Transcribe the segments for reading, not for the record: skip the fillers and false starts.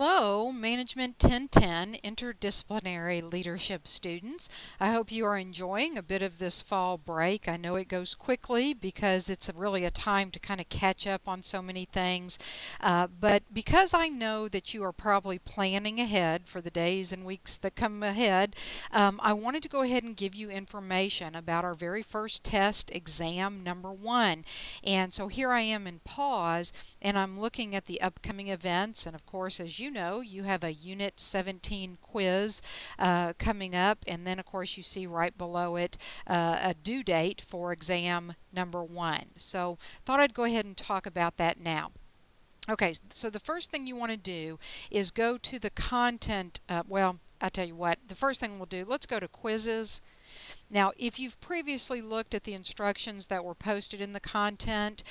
Hello, Management 1010 Interdisciplinary Leadership students. I hope you are enjoying a bit of this fall break. I know it goes quickly because it's really a time to kind of catch up on so many things. But because I know that you are probably planning ahead for the days and weeks that come ahead, I wanted to go ahead and give you information about our very first test, exam number 1. And so here I am in pause, and I'm looking at the upcoming events, and of course, as you know, you have a Unit 17 quiz coming up, and then of course you see right below it a due date for exam number 1. So thought I'd go ahead and talk about that now. Okay, so the first thing you want to do is go to the content, well, I'll tell you what, the first thing we'll do, let's go to quizzes. Now, if you've previously looked at the instructions that were posted in the content,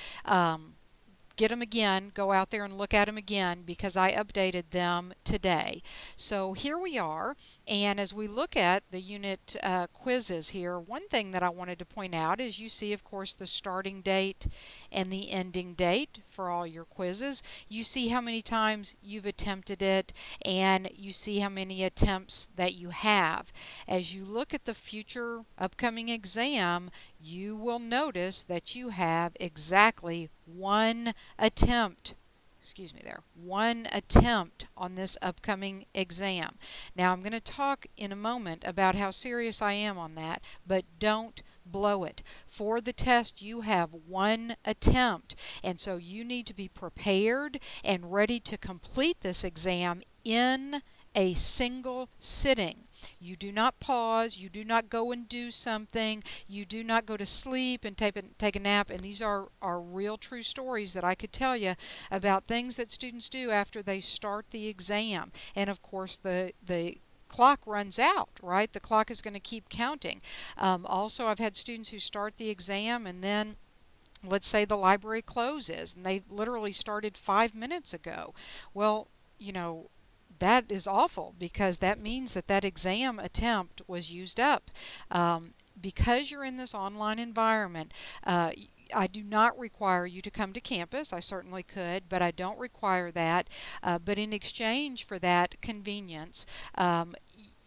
get them again, go out there and look at them again because I updated them today. So here we are, and as we look at the unit quizzes here, one thing that I wanted to point out is you see, of course, the starting date and the ending date for all your quizzes. You see how many times you've attempted it, and you see how many attempts that you have. As you look at the future upcoming exam, you will notice that you have exactly one attempt on this upcoming exam. Now I'm going to talk in a moment about how serious I am on that, but don't blow it. For the test, you have one attempt, and so you need to be prepared and ready to complete this exam in a single sitting. You do not pause, you do not go and do something, you do not go to sleep and take a nap, and these are real true stories that I could tell you about things that students do after they start the exam. And of course the clock runs out, right? The clock is going to keep counting. Also, I've had students who start the exam and then let's say the library closes and they literally started 5 minutes ago. Well, you know, that is awful because that means that that exam attempt was used up. Because you're in this online environment, I do not require you to come to campus. I certainly could, but I don't require that. But in exchange for that convenience,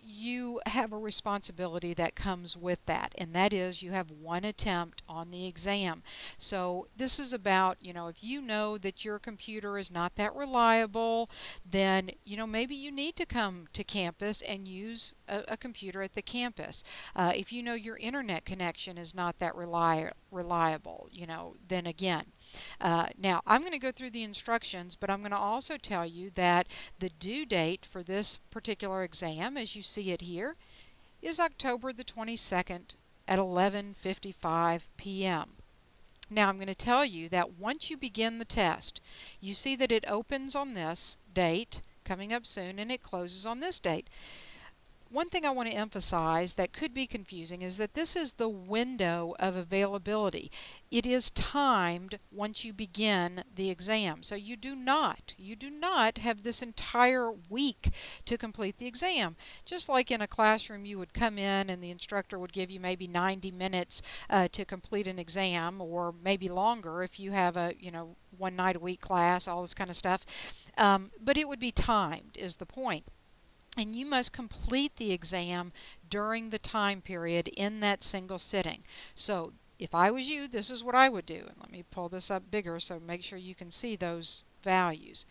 you have a responsibility that comes with that, and that is you have one attempt on the exam. So this is about, if you know that your computer is not that reliable, then, maybe you need to come to campus and use a computer at the campus. If you know your internet connection is not that reliable, then again. Now, I'm going to go through the instructions, but I'm going to also tell you that the due date for this particular exam, as you see it here, is October the 22nd at 11:55 p.m. Now, I'm going to tell you that once you begin the test, you see that it opens on this date, coming up soon, and it closes on this date. One thing I want to emphasize that could be confusing is that this is the window of availability. It is timed once you begin the exam. So you do not have this entire week to complete the exam. Just like in a classroom, you would come in and the instructor would give you maybe 90 minutes to complete an exam, or maybe longer if you have a, one night a week class, all this kind of stuff. But it would be timed is the point. And you must complete the exam during the time period in that single sitting. So if I was you, this is what I would do. And let me pull this up bigger so make sure you can see those values.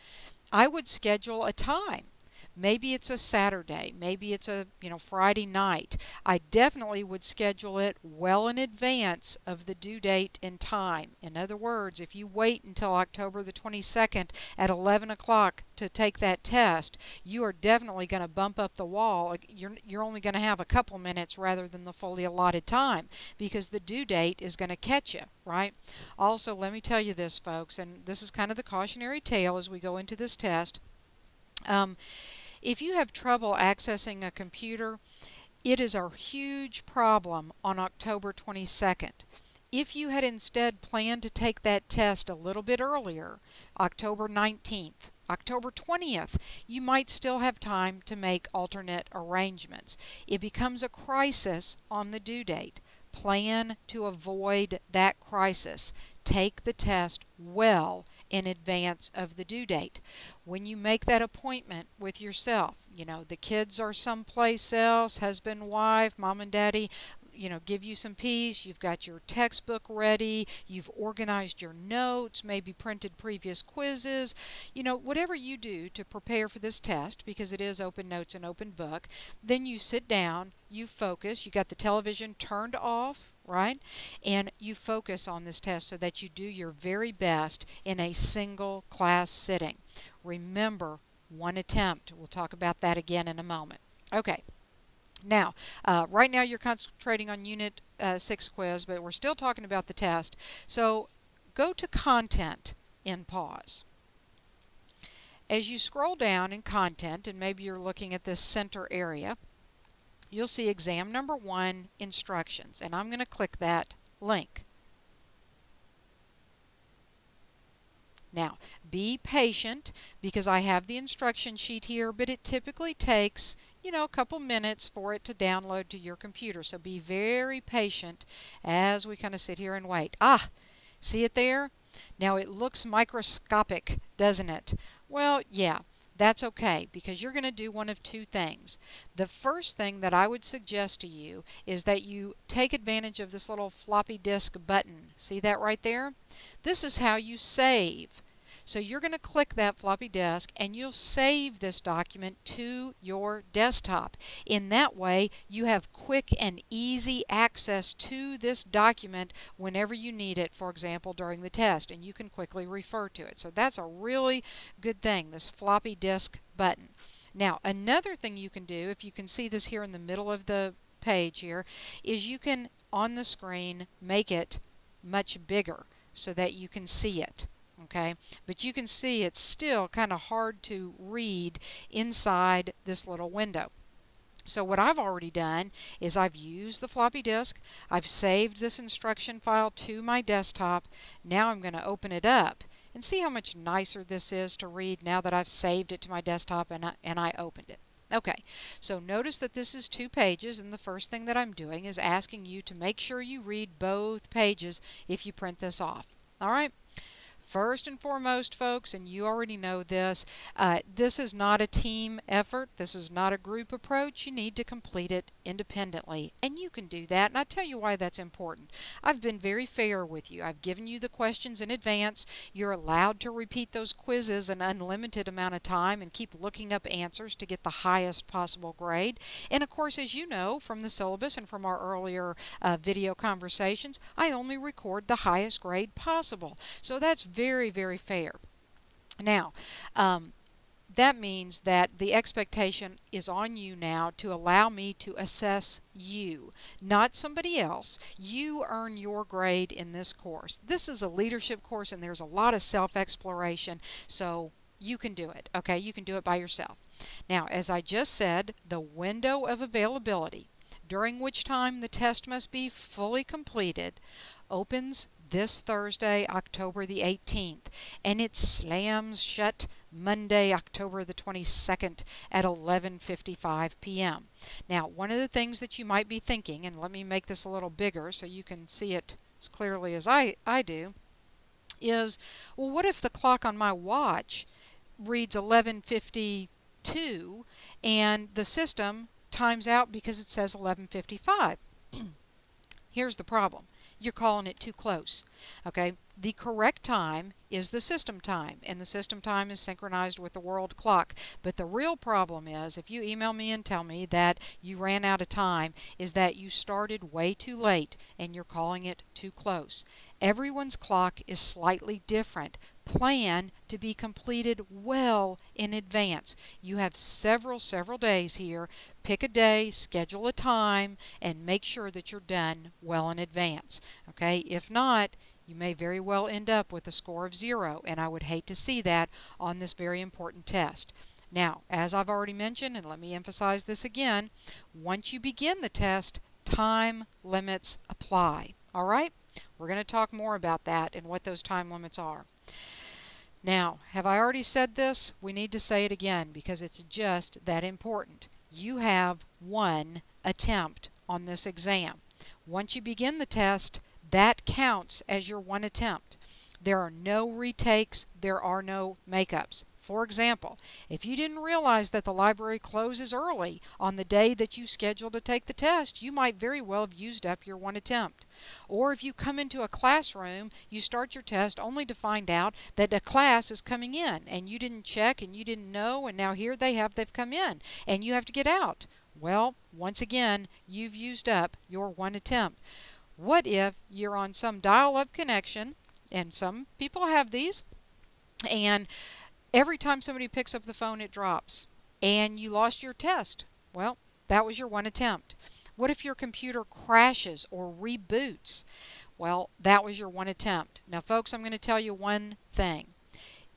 I would schedule a time. Maybe it's a Saturday, maybe it's a Friday night. I definitely would schedule it well in advance of the due date and time. In other words, if you wait until October the 22nd at 11 o'clock to take that test, you are definitely going to bump up the wall. You're only going to have a couple minutes rather than the fully allotted time because the due date is going to catch you, right? Also, let me tell you this, folks, and this is kind of the cautionary tale as we go into this test. If you have trouble accessing a computer, it is a huge problem on October 22nd. If you had instead planned to take that test a little bit earlier, October 19th, October 20th, you might still have time to make alternate arrangements. It becomes a crisis on the due date. Plan to avoid that crisis. Take the test well in advance of the due date. When you make that appointment with yourself, you know, the kids are someplace else, husband, wife, mom and daddy, you know, give you some peace, you've got your textbook ready, you've organized your notes, maybe printed previous quizzes, you know, whatever you do to prepare for this test, because it is open notes and open book, then you sit down, you focus, you got the television turned off, right? And you focus on this test so that you do your very best in a single class sitting. Remember, one attempt. We'll talk about that again in a moment. Okay. Now, right now you're concentrating on Unit 6 quiz, but we're still talking about the test. So go to Content in Pause. As you scroll down in Content, and maybe you're looking at this center area, you'll see Exam Number 1, Instructions, and I'm going to click that link. Now, be patient because I have the instruction sheet here, but it typically takes, you know, a couple minutes for it to download to your computer. So be very patient as we kind of sit here and wait. Ah, see it there? Now it looks microscopic, doesn't it? Well, yeah. That's okay, because you're going to do one of two things. The first thing that I would suggest to you is that you take advantage of this little floppy disk button. See that right there? This is how you save. So you're going to click that floppy disk and you'll save this document to your desktop. In that way, you have quick and easy access to this document whenever you need it, for example, during the test, and you can quickly refer to it. So that's a really good thing, this floppy disk button. Now, another thing you can do, if you can see this here in the middle of the page here, is you can, on the screen, make it much bigger so that you can see it. Okay, but you can see it's still kind of hard to read inside this little window. So what I've already done is I've used the floppy disk, I've saved this instruction file to my desktop. Now I'm going to open it up and see how much nicer this is to read now that I've saved it to my desktop and I opened it. Okay, so notice that this is 2 pages, and the first thing that I'm doing is asking you to make sure you read both pages if you print this off. All right? First and foremost, folks, and you already know this, this is not a team effort. This is not a group approach. You need to complete it independently, and you can do that, and I'll tell you why that's important. I've been very fair with you. I've given you the questions in advance. You're allowed to repeat those quizzes an unlimited amount of time and keep looking up answers to get the highest possible grade. And of course, as you know from the syllabus and from our earlier video conversations, I only record the highest grade possible. So that's very, very fair. Now, that means that the expectation is on you now to allow me to assess you, not somebody else. You earn your grade in this course. This is a leadership course and there's a lot of self-exploration, so you can do it, okay? You can do it by yourself. Now, as I just said, the window of availability, during which time the test must be fully completed, opens this Thursday, October the 18th, and it slams shut Monday, October the 22nd at 11:55 p.m. Now, one of the things that you might be thinking, and let me make this a little bigger so you can see it as clearly as I do, is, well, what if the clock on my watch reads 11:52 and the system times out because it says 11:55? Here's the problem. You're calling it too close. Okay, the correct time is the system time, and the system time is synchronized with the world clock. But the real problem is, if you email me and tell me that you ran out of time, is that you started way too late and you're calling it too close. Everyone's clock is slightly different. Plan to be completed well in advance. You have several days here. Pick a day, schedule a time, and make sure that you're done well in advance. Okay, if not, you may very well end up with a score of 0, and I would hate to see that on this very important test. Now, as I've already mentioned, and let me emphasize this again, once you begin the test, time limits apply. All right? We're going to talk more about that and what those time limits are. Now, have I already said this? We need to say it again because it's just that important. You have one attempt on this exam. Once you begin the test, that counts as your one attempt. There are no retakes, there are no makeups. For example, if you didn't realize that the library closes early on the day that you scheduled to take the test, you might very well have used up your one attempt. Or if you come into a classroom, you start your test only to find out that a class is coming in and you didn't check and you didn't know, and now here they've come in and you have to get out. Well, once again, you've used up your one attempt. What if you're on some dial-up connection, and some people have these, and every time somebody picks up the phone it drops and you lost your test? Well, that was your one attempt. What if your computer crashes or reboots? Well, that was your one attempt. Now folks, I'm going to tell you one thing.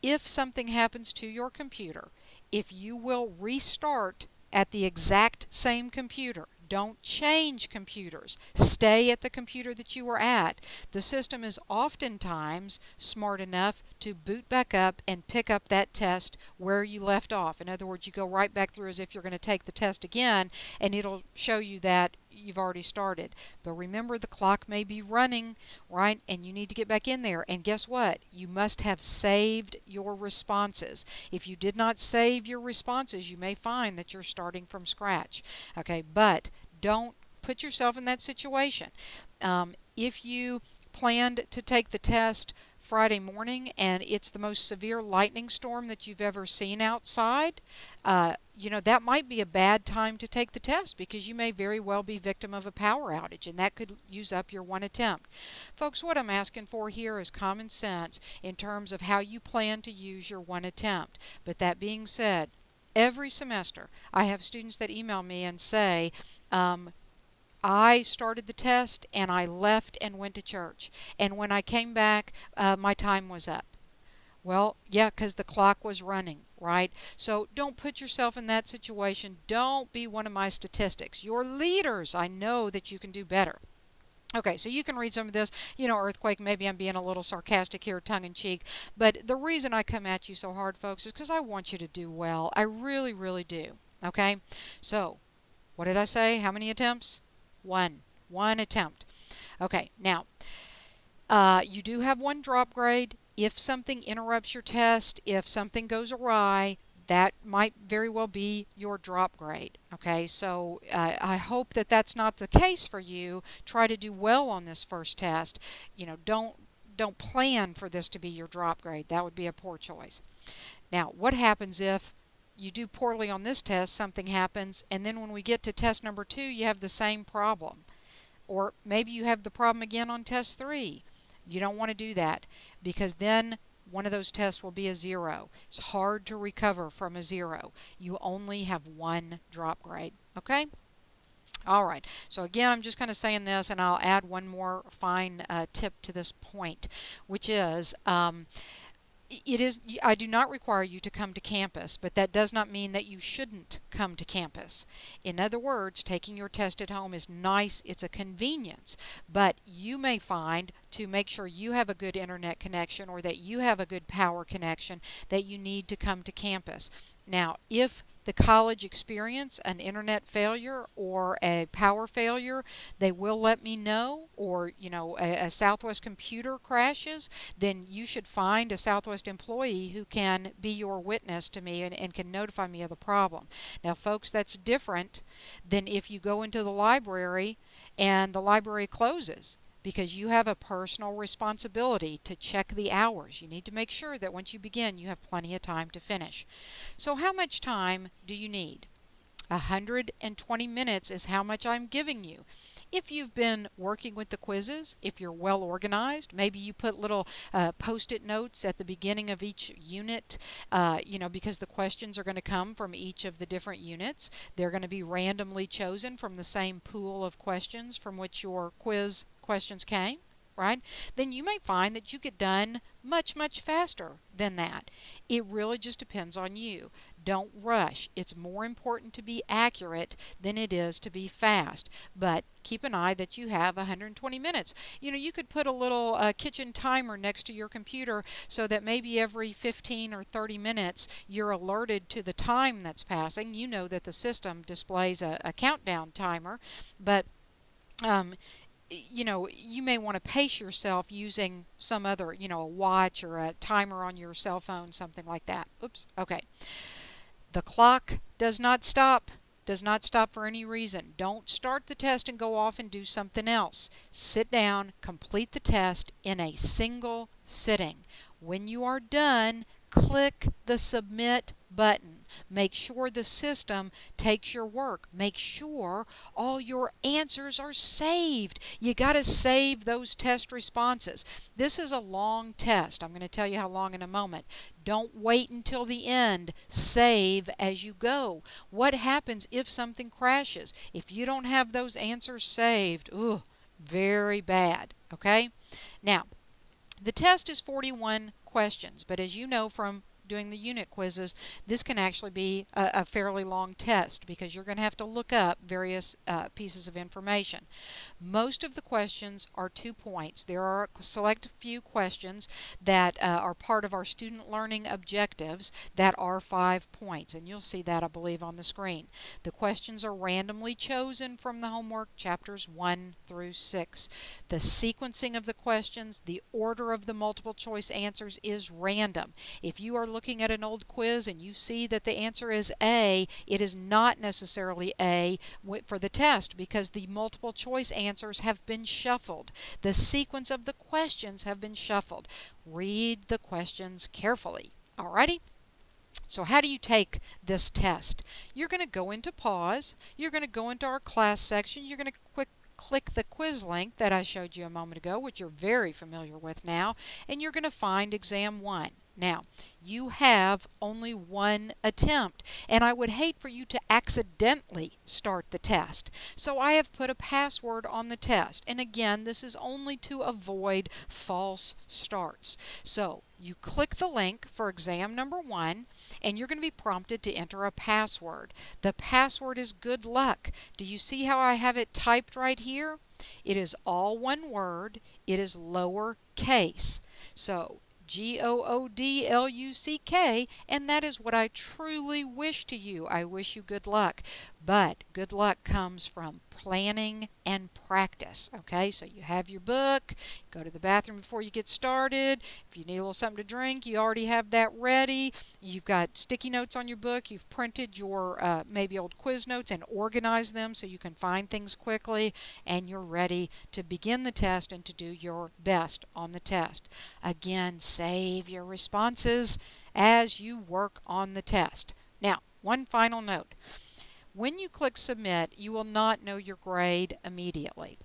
If something happens to your computer, if you will restart at the exact same computer, don't change computers, stay at the computer that you were at, the system is oftentimes smart enough to boot back up and pick up that test where you left off. In other words, you go right back through as if you're going to take the test again, and it'll show you that you've already started. But remember, the clock may be running, right? And you need to get back in there. And guess what? You must have saved your responses. If you did not save your responses, you may find that you're starting from scratch. Okay, but don't put yourself in that situation. If you planned to take the test Friday morning and it's the most severe lightning storm that you've ever seen outside, that might be a bad time to take the test because you may very well be victim of a power outage, and that could use up your one attempt. Folks, what I'm asking for here is common sense in terms of how you plan to use your one attempt. But that being said, every semester I have students that email me and say, I started the test and I left and went to church, and when I came back my time was up. Well, yeah, because the clock was running, right? So don't put yourself in that situation. Don't be one of my statistics. Your leaders, I know that you can do better. Okay, so you can read some of this, earthquake, maybe I'm being a little sarcastic here, tongue-in-cheek, but the reason I come at you so hard, folks, is because I want you to do well. I really, really do. Okay, so what did I say? How many attempts? One attempt. Okay, now, you do have one drop grade. If something interrupts your test, if something goes awry, that might very well be your drop grade. Okay, so I hope that that's not the case for you. Try to do well on this first test. Don't plan for this to be your drop grade. That would be a poor choice. Now, what happens if you do poorly on this test, something happens, and then when we get to test number 2, you have the same problem? Or maybe you have the problem again on test 3. You don't want to do that, because then one of those tests will be a 0. It's hard to recover from a 0. You only have one drop grade. Okay? All right. So again, I'm just kind of saying this, and I'll add one more fine tip to this point, which is I do not require you to come to campus, but that does not mean that you shouldn't come to campus. In other words, taking your test at home is nice, it's a convenience, but you may find to make sure you have a good internet connection or that you have a good power connection that you need to come to campus. Now, if the college experience an internet failure or a power failure, they will let me know, or a Southwest computer crashes, then you should find a Southwest employee who can be your witness to me and can notify me of the problem. Now folks, that's different than if you go into the library and the library closes, because you have a personal responsibility to check the hours. You need to make sure that once you begin, you have plenty of time to finish. So how much time do you need? 120 minutes is how much I'm giving you. If you've been working with the quizzes, if you're well organized, maybe you put little post-it notes at the beginning of each unit, because the questions are going to come from each of the different units. They're going to be randomly chosen from the same pool of questions from which your quiz questions came, right? Then you may find that you get done much, much faster than that. It really just depends on you. Don't rush. It's more important to be accurate than it is to be fast. But keep an eye that you have 120 minutes. You could put a little kitchen timer next to your computer so that maybe every 15 or 30 minutes you're alerted to the time that's passing. You know that the system displays a countdown timer, but you may want to pace yourself using some other, a watch or a timer on your cell phone, something like that. Oops. Okay. The clock does not stop. Does not stop for any reason. Don't start the test and go off and do something else. Sit down, complete the test in a single sitting. When you are done, click the submit button. Make sure the system takes your work. Make sure all your answers are saved. You got to save those test responses. This is a long test. I'm going to tell you how long in a moment. Don't wait until the end. Save as you go. What happens if something crashes? If you don't have those answers saved, ooh, very bad. Okay? Now, the test is 41 questions, but as you know from doing the unit quizzes, this can actually be a fairly long test because you're going to have to look up various pieces of information. Most of the questions are 2 points. There are a select few questions that are part of our student learning objectives that are 5 points, and you'll see that, I believe, on the screen. The questions are randomly chosen from the homework, chapters 1 through 6. The sequencing of the questions, the order of the multiple choice answers is random. If you are looking at an old quiz and you see that the answer is A, it is not necessarily A for the test because the multiple choice answers have been shuffled. The sequence of the questions have been shuffled. Read the questions carefully. Alrighty? So how do you take this test? You're going to go into pause. You're going to go into our class section. You're going to click the quiz link that I showed you a moment ago, which you're very familiar with now, and you're going to find exam 1. Now, you have only one attempt, and I would hate for you to accidentally start the test. So I have put a password on the test, and again, this is only to avoid false starts. So you click the link for exam number 1, and you're going to be prompted to enter a password. The password is good luck. Do you see how I have it typed right here? It is all one word. It is lowercase. So GOODLUCK, and that is what I truly wish to you. I wish you good luck. But good luck comes from planning and practice. Okay, so you have your book, go to the bathroom before you get started. If you need a little something to drink, you already have that ready. You've got sticky notes on your book. You've printed your maybe old quiz notes and organized them so you can find things quickly, and you're ready to begin the test and to do your best on the test. Again, save your responses as you work on the test. Now, one final note. When you click submit, you will not know your grade immediately.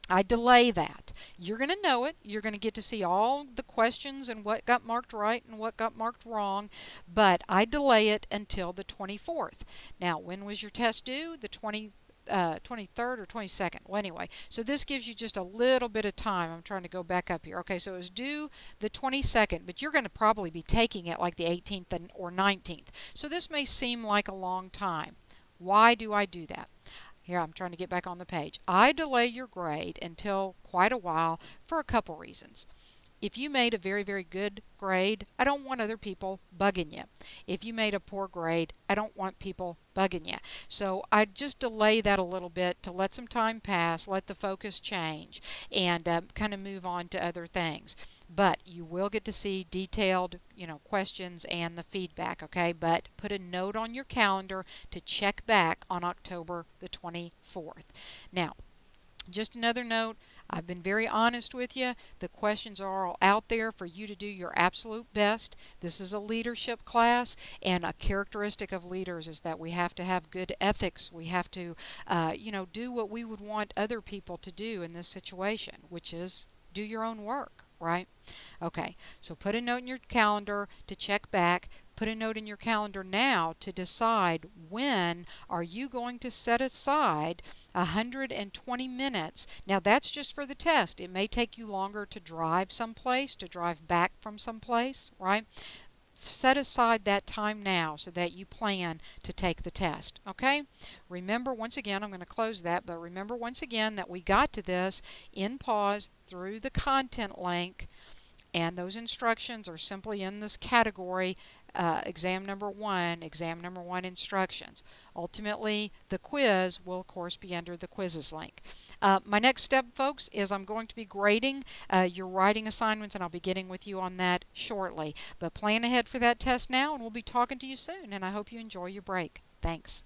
I delay that. You're going to know it. You're going to get to see all the questions and what got marked right and what got marked wrong, but I delay it until the 24th. Now, when was your test due? The 23rd or 22nd. Well, anyway, so this gives you just a little bit of time. I'm trying to go back up here. Okay, so it was due the 22nd, but you're going to probably be taking it like the 18th or 19th. So this may seem like a long time. Why do I do that? Here, I'm trying to get back on the page. I delay your grade until quite a while for a couple reasons. If you made a very, very good grade, I don't want other people bugging you. If you made a poor grade, I don't want people bugging you. So I just delay that a little bit to let some time pass, let the focus change, and kind of move on to other things. But you will get to see detailed, questions and the feedback, okay? But put a note on your calendar to check back on October the 24th. Now, just another note, I've been very honest with you. The questions are all out there for you to do your absolute best. This is a leadership class, and a characteristic of leaders is that we have to have good ethics. We have to, do what we would want other people to do in this situation, which is do your own work, right? Okay, so put a note in your calendar to check back. Put a note in your calendar now to decide when are you going to set aside 120 minutes. Now that's just for the test. It may take you longer to drive someplace, to drive back from someplace, right? Set aside that time now so that you plan to take the test, okay? Remember, once again, I'm going to close that, but remember once again that we got to this in pause through the content link And those instructions are simply in this category, exam number 1 instructions. Ultimately, the quiz will, of course, be under the quizzes link. My next step, folks, is I'm going to be grading your writing assignments, and I'll be getting with you on that shortly. But plan ahead for that test now, and we'll be talking to you soon, and I hope you enjoy your break. Thanks.